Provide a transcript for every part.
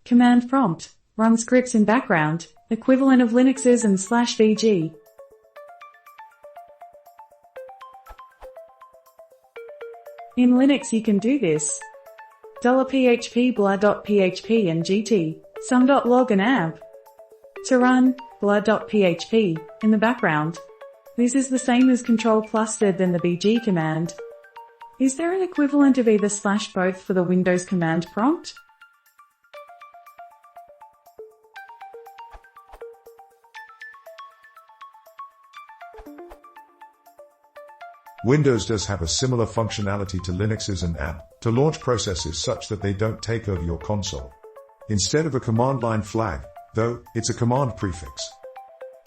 Command prompt. Run scripts in background. Equivalent of Linux's and /VG. In Linux you can do this. $php blah.php and gt, sum.log and amp. To run blah.php in the background. This is the same as control plus Z than the bg command. Is there an equivalent of either / both for the Windows command prompt? Windows does have a similar functionality to Linux's and AMP to launch processes such that they don't take over your console. Instead of a command line flag, though, it's a command prefix.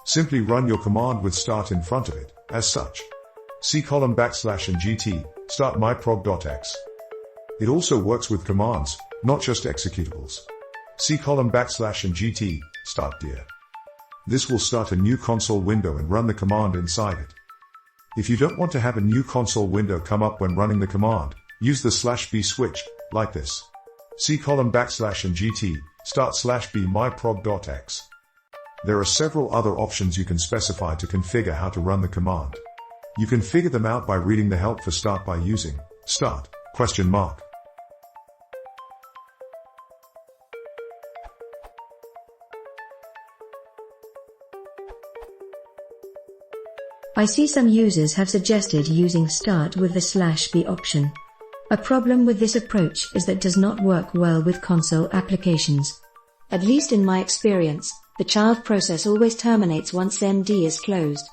Simply run your command with start in front of it, as such. C:\/ and GT, start myprog.x. It also works with commands, not just executables. C:\/ and GT, start dir. This will start a new console window and run the command inside it. If you don't want to have a new console window come up when running the command, use the /b switch, like this. C:\/ and GT, start /b myprog.x. There are several other options you can specify to configure how to run the command. You can figure them out by reading the help for start by using start ? I see some users have suggested using start with the /b option. A problem with this approach is that it does not work well with console applications. At least in my experience, the child process always terminates once MD is closed.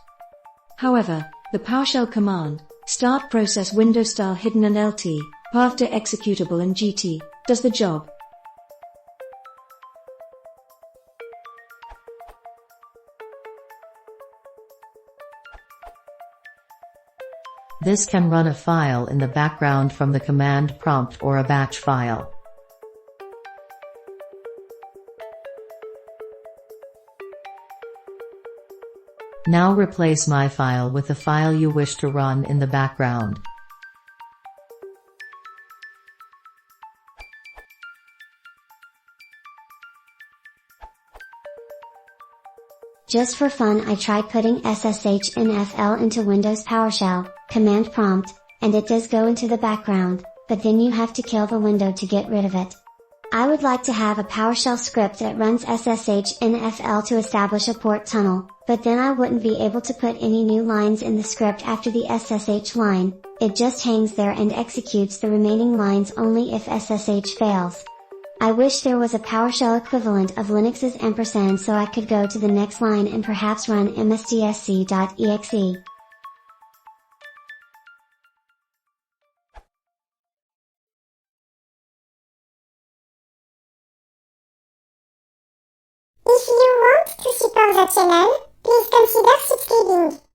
However, the PowerShell command, start process window style hidden and LT, path to executable and GT, does the job. This can run a file in the background from the command prompt or a batch file. Now replace my file with the file you wish to run in the background. Just for fun I tried putting /NFL into Windows PowerShell command prompt, and it does go into the background, but then you have to kill the window to get rid of it. I would like to have a PowerShell script that runs /NFL to establish a port tunnel, but then I wouldn't be able to put any new lines in the script after the SSH line. It just hangs there and executes the remaining lines only if SSH fails. I wish there was a PowerShell equivalent of Linux's ampersand so I could go to the next line and perhaps run msdsc.exe. If you want to support the channel, please consider subscribing.